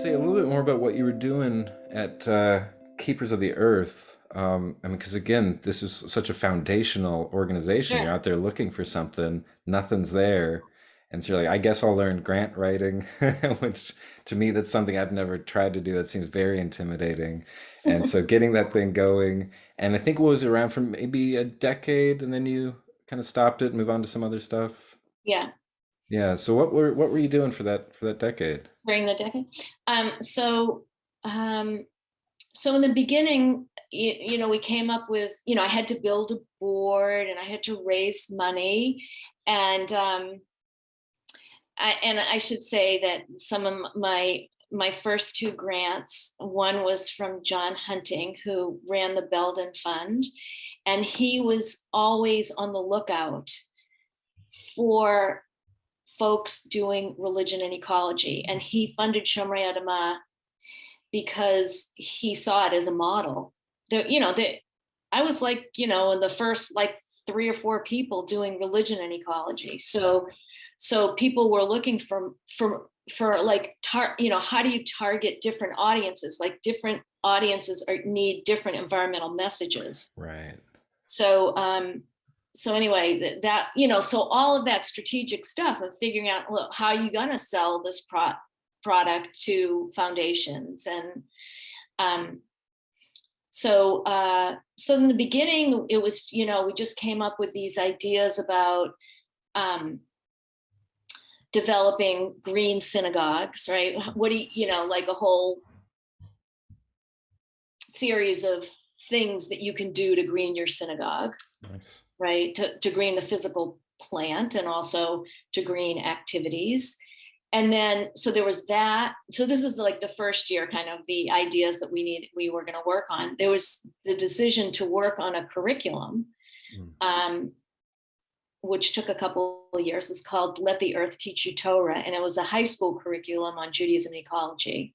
say a little bit more about what you were doing at Keepers of the Earth. I mean, because again, this is such a foundational organization. You're Sure. out there looking for something, nothing's there. And so you're like, I guess I'll learn grant writing, which to me, that's something I've never tried to do. That seems very intimidating. And so getting that thing going, and I think it was around for maybe a decade, and then you kind of stopped it and move on to some other stuff. Yeah, Yeah. So what were you doing for that decade? during the decade. Um, so, um, so in the beginning, we came up with, I had to build a board and I had to raise money, and I should say that some of my first two grants, one was from John Hunting, who ran the Belden Fund, and he was always on the lookout for folks doing religion and ecology. And he funded Shomrei Adamah because he saw it as a model. I was like, in the first like three or four people doing religion and ecology. So people were looking for like, how do you target different audiences? Like different audiences need different environmental messages. Right. So anyway, so all of that strategic stuff of figuring out, well, how are you going to sell this product to foundations, and um, so in the beginning it was, we just came up with these ideas about um, developing green synagogues, right? What do like a whole series of things that you can do to green your synagogue, Nice. right? To green the physical plant and also to green activities. And then, so there was that. So this is like the first year, kind of the ideas that we were going to work on. There was the decision to work on a curriculum, Mm. um, which took a couple of years. It's called Let the Earth Teach You Torah. And it was a high school curriculum on Judaism and ecology.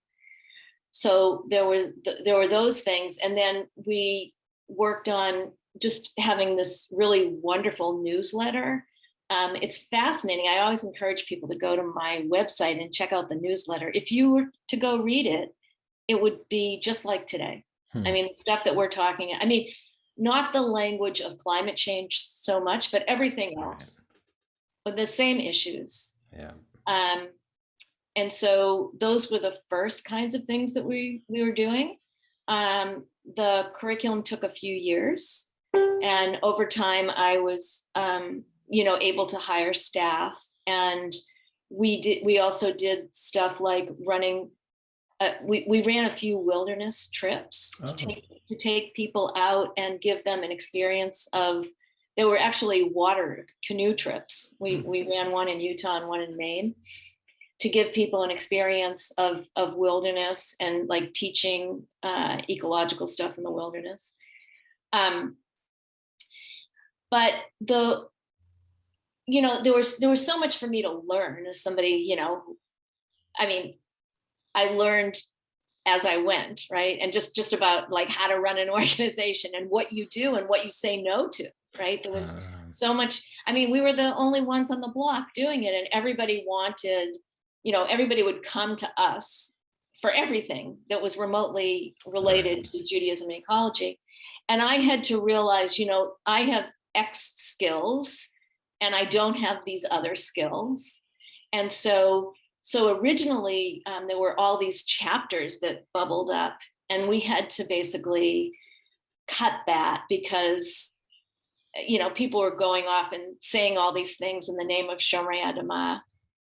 So there were those things. And then we worked on just having this really wonderful newsletter. It's fascinating. I always encourage people to go to my website and check out the newsletter. If you were to go read it, it would be just like today. I Hmm. mean, stuff that we're talking, I mean, not the language of climate change so much, but everything Right. else, but the same issues. Yeah. Um, and so those were the first kinds of things that we were doing. The curriculum took a few years, and over time I was able to hire staff, and we also did stuff like running, we ran a few wilderness trips Oh. to take people out and give them an experience of, they were actually water canoe trips. Hmm. We ran one in Utah and one in Maine, to give people an experience of wilderness and like teaching ecological stuff in the wilderness. Um, but there was so much for me to learn as somebody, I mean, I learned as I went, right? And just about like how to run an organization and what you do and what you say no to, right? There was so much. I mean, we were the only ones on the block doing it, and everybody wanted, everybody would come to us for everything that was remotely related Right. to Judaism and ecology. And I had to realize, I have X skills and I don't have these other skills. And so originally, there were all these chapters that bubbled up, and we had to basically cut that because, people were going off and saying all these things in the name of Shomrei Adamah,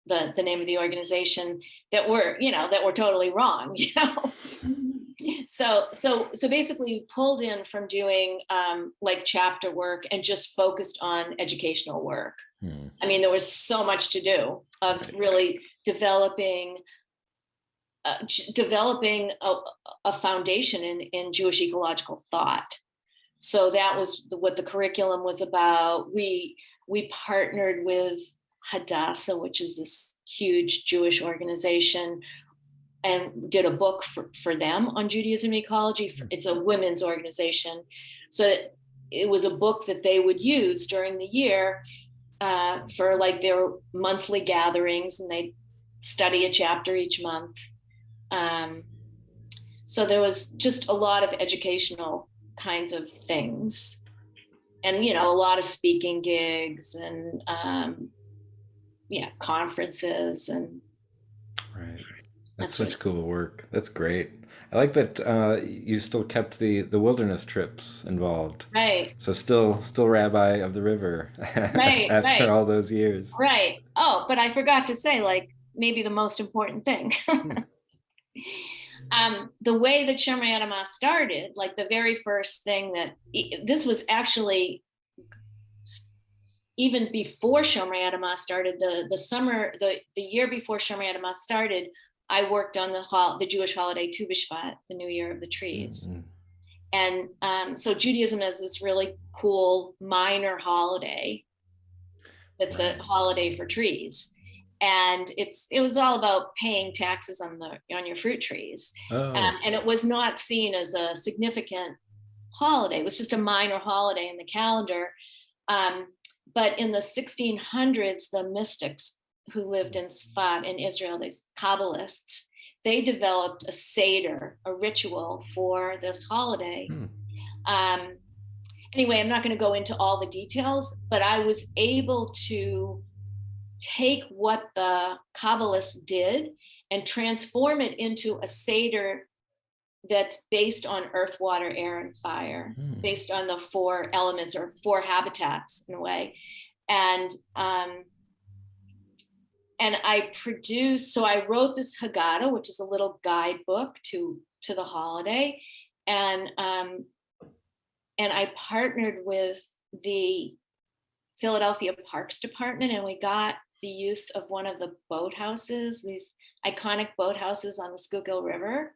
the name of the organization, that were totally wrong. So basically, we pulled in from doing like chapter work and just focused on educational work. Hmm. I mean, there was so much to do of Right. really developing a foundation in Jewish ecological thought. So that was what the curriculum was about. We partnered with Hadassah, which is this huge Jewish organization, and did a book for them on Judaism and ecology. It's a women's organization. So it was a book that they would use during the year for like their monthly gatherings, and they study a chapter each month. So there was just a lot of educational kinds of things, and a lot of speaking gigs, and yeah, conferences, and Right. That's that's what. such cool work. That's great. I like that you still kept the wilderness trips involved. Right, So still rabbi of the river right, after right, all those years. right. Oh, but I forgot to say, like, maybe the most important thing. Hmm. The way that Shomrei Adamah started, like the very first thing that this was actually even before Shomrei Adamah started, the summer, the year before Shomrei Adamah started, I worked on the Jewish holiday Tu B'Shvat, the New Year of the Trees. Mm-hmm. And so Judaism has this really cool minor holiday that's a Right. holiday for trees. And it was all about paying taxes on your fruit trees. Oh. And it was not seen as a significant holiday. It was just a minor holiday in the calendar. Um, but in the 1600s, the mystics who lived in Sfat in Israel, these Kabbalists, they developed a Seder, a ritual for this holiday. Hmm. Um, anyway, I'm not going to go into all the details, but I was able to take what the Kabbalists did and transform it into a Seder that's based on earth, water, air, and fire, Hmm. based on the four elements or four habitats in a way. And and so I wrote this Haggadah, which is a little guidebook to the holiday, and I partnered with the Philadelphia Parks Department, and we got the use of one of the boathouses, these iconic boathouses on the Schuylkill River,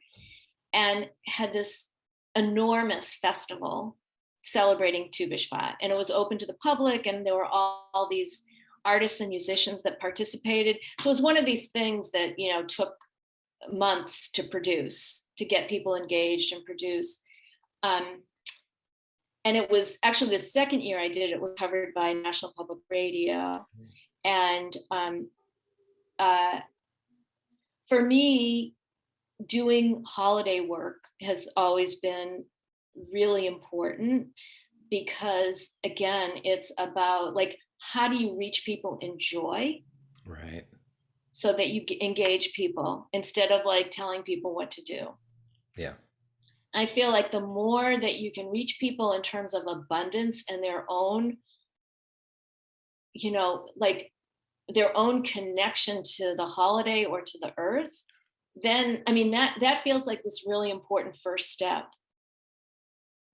and had this enormous festival celebrating Tu B'Shvat. And it was open to the public, and there were all these artists and musicians that participated. So it was one of these things that, took months to produce, to get people engaged and produce. Um, and it was actually the second year I did it was covered by National Public Radio. And uh, for me, doing holiday work has always been really important because, again, it's about, like, how do you reach people in joy Right. so that you engage people instead of like telling people what to do. Yeah. I feel like the more that you can reach people in terms of abundance and their own, like their own connection to the holiday or to the earth, then I mean that feels like this really important first step.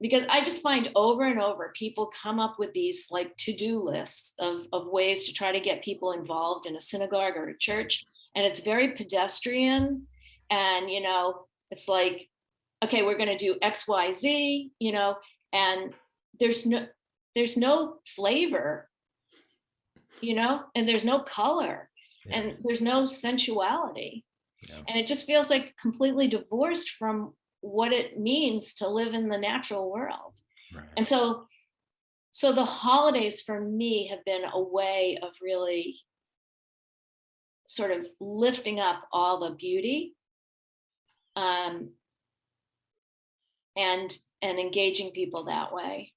Because I just find over and over people come up with these like to-do lists of ways to try to get people involved in a synagogue or a church. And it's very pedestrian. And, it's like, okay, we're going to do XYZ, and there's no, there's no flavor, and there's no color, Yeah. and there's no sensuality. Yeah. And it just feels like completely divorced from what it means to live in the natural world. Right. And so the holidays for me have been a way of really sort of lifting up all the beauty, um, and engaging people that way.